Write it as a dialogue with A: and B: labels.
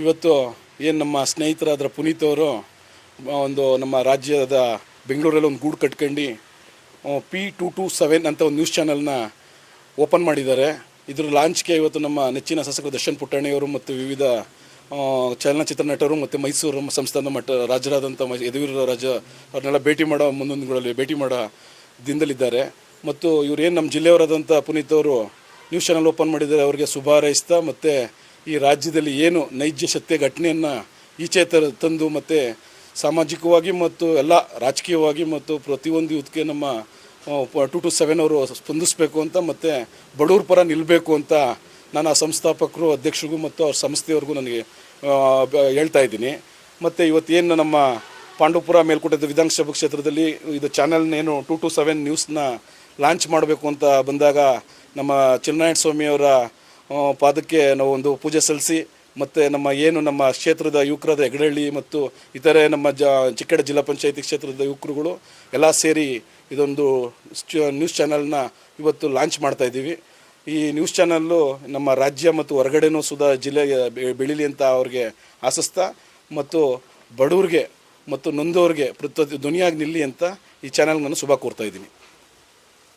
A: ಇವತ್ತು ಏನು ನಮ್ಮ ಸ್ನೇಹಿತರಾದ ಪುನೀತ್ ಅವರು ಒಂದು ನಮ್ಮ ರಾಜ್ಯದ ಬೆಂಗಳೂರಲ್ಲಿ ಒಂದು ಗೂಡು ಕಟ್ಕೊಂಡು P227 ಅಂತ ಒಂದು ನ್ಯೂಸ್ ಚಾನಲ್ನ ಓಪನ್ ಮಾಡಿದ್ದಾರೆ. ಇದ್ರ ಲಾಂಚ್ಗೆ ಇವತ್ತು ನಮ್ಮ ನೆಚ್ಚಿನ ಶಾಸಕರು ದರ್ಶನ್ ಪುಟ್ಟಣ್ಣವರು ಮತ್ತು ವಿವಿಧ ಚಲನಚಿತ್ರ ನಟರು ಮತ್ತು ಮೈಸೂರು ಸಂಸ್ಥಾನ ರಾಜರಾದಂಥ ಯದುವೀರ ರಾಜ ಅವ್ರನ್ನೆಲ್ಲ ಭೇಟಿ ಮಾಡೋ ಮುಂದೊಂದು ದಿನಗಳಲ್ಲಿ ಭೇಟಿ ಮಾಡೋ ದಿನದಲ್ಲಿದ್ದಾರೆ. ಮತ್ತು ಇವರೇನು ನಮ್ಮ ಜಿಲ್ಲೆಯವರಾದಂಥ ಪುನೀತ್ ಅವರು ನ್ಯೂಸ್ ಚಾನಲ್ ಓಪನ್ ಮಾಡಿದ್ದಾರೆ. ಅವರಿಗೆ ಶುಭ ಹಾರೈಸ್ತಾ ಮತ್ತು ಈ ರಾಜ್ಯದಲ್ಲಿ ಏನು ನೈಜ ಸತ್ಯ ಘಟನೆಯನ್ನು ಈಚೆ ತಂದು ಮತ್ತು ಸಾಮಾಜಿಕವಾಗಿ ಮತ್ತು ಎಲ್ಲ ರಾಜಕೀಯವಾಗಿ ಮತ್ತು ಪ್ರತಿಯೊಂದು ಇದಕ್ಕೆ ನಮ್ಮ 227 ಅವರು ಸ್ಪಂದಿಸಬೇಕು ಅಂತ ಮತ್ತು ಬಡವ್ರ ಪರ ನಿಲ್ಲಬೇಕು ಅಂತ ನಾನು ಆ ಸಂಸ್ಥಾಪಕರು ಅಧ್ಯಕ್ಷರಿಗೂ ಮತ್ತು ಅವ್ರ ಸಂಸ್ಥೆಯವ್ರಿಗೂ ನನಗೆ ಹೇಳ್ತಾ ಇದ್ದೀನಿ. ಮತ್ತು ಇವತ್ತೇನು ನಮ್ಮ ಪಾಂಡವಪುರ ಮೇಲ್ಕೋಟೆ ವಿಧಾನಸಭಾ ಕ್ಷೇತ್ರದಲ್ಲಿ ಇದು ಚಾನಲ್ನೇನು 227 ನ್ಯೂಸ್ನ ಲಾಂಚ್ ಮಾಡಬೇಕು ಅಂತ ಬಂದಾಗ ನಮ್ಮ ಚಿನ್ನರಾಯಣ ಸ್ವಾಮಿಯವರ ಪಾದಕ್ಕೆ ನಾವು ಒಂದು ಪೂಜೆ ಸಲ್ಲಿಸಿ ಮತ್ತು ನಮ್ಮ ಕ್ಷೇತ್ರದ ಯುವಕರಾದ ಹೆಗಡಹಳ್ಳಿ ಮತ್ತು ಇತರೆ ನಮ್ಮ ಚಿಕ್ಕಡ ಜಿಲ್ಲಾ ಪಂಚಾಯತಿ ಕ್ಷೇತ್ರದ ಯುವಕರುಗಳು ಎಲ್ಲ ಸೇರಿ ಇದೊಂದು ನ್ಯೂಸ್ ಚಾನಲ್ನ ಇವತ್ತು ಲಾಂಚ್ ಮಾಡ್ತಾಯಿದ್ದೀವಿ. ಈ ನ್ಯೂಸ್ ಚಾನಲ್ಲು ನಮ್ಮ ರಾಜ್ಯ ಮತ್ತು ಹೊರಗಡೆನೂ ಜಿಲ್ಲೆಗೆ ಬೆಳೀಲಿ ಅಂತ ಅವ್ರಿಗೆ ಆಶಿಸ್ತಾ ಮತ್ತು ಬಡವ್ರಿಗೆ ಮತ್ತು ನೊಂದವ್ರಿಗೆ ಧ್ವನಿಯಾಗಿ ನಿಲ್ಲಿ ಅಂತ ಈ ಚಾನಲ್ಗೆ ನಾನು ಶುಭ ಕೋರ್ತಾ ಇದ್ದೀನಿ.